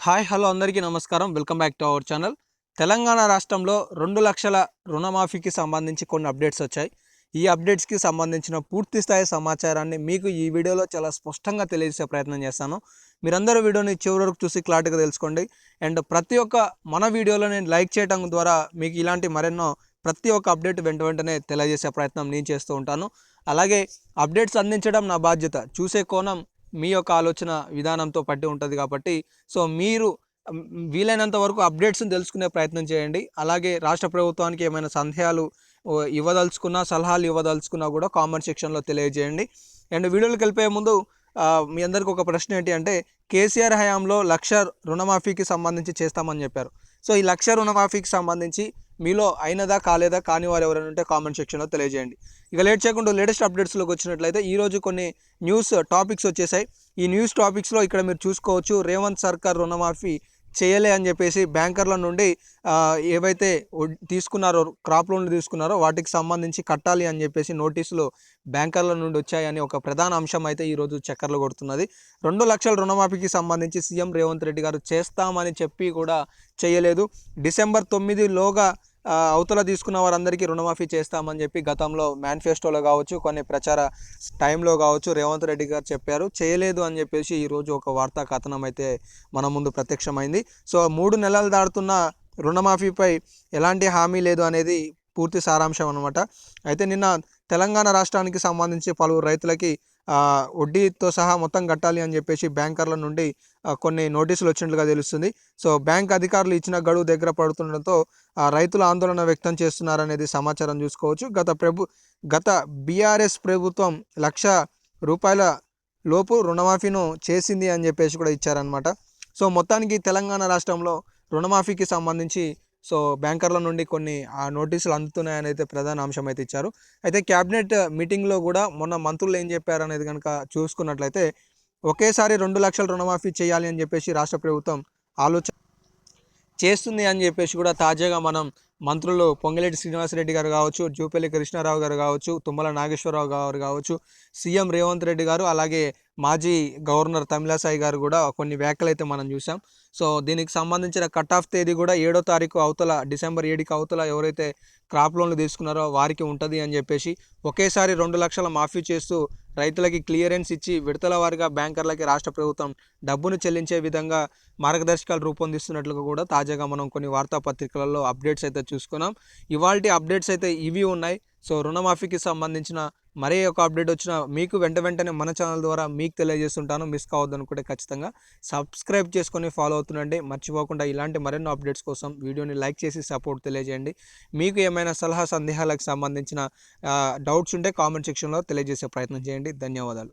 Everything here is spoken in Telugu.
హాయ్ హలో అందరికీ నమస్కారం. Welcome back to our channel. Telangana రాష్ట్రంలో 2 లక్షల రుణమాఫీకి సంబంధించి కొన్ని అప్డేట్స్ వచ్చాయి. ఈ అప్డేట్స్కి సంబంధించిన పూర్తి స్థాయి సమాచారాన్ని మీకు ఈ వీడియోలో చాలా స్పష్టంగా తెలియజేసే ప్రయత్నం చేస్తాను. మీరందరూ వీడియోని చివరి వరకు చూసి క్లారిటీగా తెలుసుకోండి. అండ్ ప్రతి ఒక్క మన వీడియోలో నేను లైక్ చేయడం ద్వారా మీకు ఇలాంటి మరెన్నో ప్రతి ఒక్క అప్డేట్ వెంటనే తెలియజేసే ప్రయత్నం నేను చేస్తూ ఉంటాను. అలాగే అప్డేట్స్ అందించడం నా బాధ్యత. చూసే కోణం మీ యొక్క ఆలోచన విధానంతో పట్టి ఉంటుంది కాబట్టి మీరు వీలైనంత వరకు అప్డేట్స్ని తెలుసుకునే ప్రయత్నం చేయండి. అలాగే రాష్ట్ర ప్రభుత్వానికి ఏమైనా సందేహాలు ఇవ్వదలుచుకున్నా, సలహాలు ఇవ్వదలుచుకున్నా కూడా కామెంట్ సెక్షన్లో తెలియజేయండి. అండ్ వీడియోలోకి వెళ్ళిపోయే ముందు మీ అందరికీ ఒక ప్రశ్న ఏంటి అంటే, కేసీఆర్ హయాంలో 1,00,000 రుణమాఫీకి సంబంధించి చేస్తామని చెప్పారు. సో ఈ 1,00,000 రుణమాఫీకి సంబంధించి మీలో అయినదా కాలేదా కాని వారు ఎవరైనా ఉంటే కామెంట్ సెక్షన్లో తెలియజేయండి. ఇక లేట్ చేయకుండా లేటెస్ట్ అప్డేట్స్లోకి వచ్చినట్లయితే ఈరోజు కొన్ని న్యూస్ టాపిక్స్ వచ్చేసాయి. ఈ న్యూస్ టాపిక్స్లో ఇక్కడ మీరు చూసుకోవచ్చు, రేవంత్ సర్కార్ రుణమాఫీ చేయలే అని చెప్పేసి బ్యాంకర్ల నుండి ఏవైతే తీసుకున్నారో, క్రాప్ లోన్లు తీసుకున్నారో వాటికి సంబంధించి కట్టాలి అని చెప్పేసి నోటీసులు బ్యాంకర్ల నుండి వచ్చాయని ఒక ప్రధాన అంశం అయితే ఈరోజు చక్కర్లు కొడుతున్నది. 2 లక్షల రుణమాఫీకి సంబంధించి సీఎం రేవంత్ రెడ్డి గారు చేస్తామని చెప్పి కూడా చేయలేదు. డిసెంబర్ 9లోగా అవతల తీసుకున్న వారందరికీ రుణమాఫీ చేస్తామని చెప్పి గతంలో మేనిఫెస్టోలో కావచ్చు, కొన్ని ప్రచార టైంలో కావచ్చు రేవంత్ రెడ్డి గారు చెప్పారు. చేయలేదు అని చెప్పేసి ఈరోజు ఒక వార్తా కథనం అయితే మన ముందు ప్రత్యక్షమైంది. సో 3 నెలలు దాటుతున్న రుణమాఫీపై ఎలాంటి హామీ లేదు అనేది పూర్తి సారాంశం అనమాట. అయితే నిన్న తెలంగాణ రాష్ట్రానికి సంబంధించి పలువురు రైతులకి వడ్డీతో సహా మొత్తం కట్టాలి అని చెప్పేసి బ్యాంకర్ల నుండి కొన్ని నోటీసులు వచ్చినట్లుగా తెలుస్తుంది. సో బ్యాంక్ అధికారులు ఇచ్చిన గడువు దగ్గర పడుతుండటంతో రైతులు ఆందోళన వ్యక్తం చేస్తున్నారనేది సమాచారం చూసుకోవచ్చు. గత బీఆర్ఎస్ ప్రభుత్వం ₹1,00,000 లోపు రుణమాఫీను చేసింది అని చెప్పేసి కూడా ఇచ్చారనమాట. సో మొత్తానికి తెలంగాణ రాష్ట్రంలో రుణమాఫీకి సంబంధించి బ్యాంకర్ల నుండి కొన్ని నోటీసులు అందుతున్నాయని అయితే ప్రధాన అంశం అయితే ఇచ్చారు. అయితే క్యాబినెట్ మీటింగ్లో కూడా మొన్న మంత్రులు ఏం చెప్పారు అనేది కనుక చూసుకున్నట్లయితే, ఒకేసారి 2 లక్షల రుణమాఫీ చేయాలి అని చెప్పేసి రాష్ట్ర ప్రభుత్వం ఆలోచన చేస్తుంది అని చెప్పేసి కూడా తాజాగా మనం మంత్రులు పొంగులేటి శ్రీనివాసరెడ్డి గారు కావచ్చు, జూపల్లి కృష్ణారావు గారు కావచ్చు, తుమ్మల నాగేశ్వరరావు గారు కావచ్చు, సీఎం రేవంత్ రెడ్డి గారు, అలాగే మాజీ గవర్నర్ తమిళసాయి గారు కూడా కొన్ని వ్యాఖ్యలు అయితే మనం చూసాం. సో దీనికి సంబంధించిన కట్ ఆఫ్ తేదీ కూడా 7వ తారీఖు అవతల, డిసెంబర్ 7కి అవతల ఎవరైతే క్రాప్ లోన్లు తీసుకున్నారో వారికి ఉంటుంది అని చెప్పేసి ఒకేసారి 2 లక్షల మాఫీ చేస్తూ రైతులకి క్లియరెన్స్ ఇచ్చి విడతల వారిగా బ్యాంకర్లకి రాష్ట్ర ప్రభుత్వం డబ్బును చెల్లించే విధంగా మార్గదర్శకాలు రూపొందిస్తున్నట్లుగా కూడా తాజాగా మనం కొన్ని వార్తాపత్రికలలో అప్డేట్స్ అయితే చూసుకున్నాం. ఇవాల్టి అప్డేట్స్ అయితే ఇవి ఉన్నాయి. సో రుణమాఫీకి సంబంధించిన మరే ఒక అప్డేట్ వచ్చినా మీకు వెంటనే మన ఛానల్ ద్వారా మీకు తెలియజేస్తుంటాను. మిస్ కావద్దు అనుకుంటే ఖచ్చితంగా సబ్స్క్రైబ్ చేసుకొని ఫాలో అవుతుండండి. మర్చిపోకుండా ఇలాంటి మరెన్నో అప్డేట్స్ కోసం వీడియోని లైక్ చేసి సపోర్ట్ తెలియజేయండి. మీకు ఏమైనా సలహా సందేహాలకు సంబంధించిన డౌట్స్ ఉంటే కామెంట్ సెక్షన్లో తెలియజేసే ప్రయత్నం చేయండి. ధన్యవాదాలు.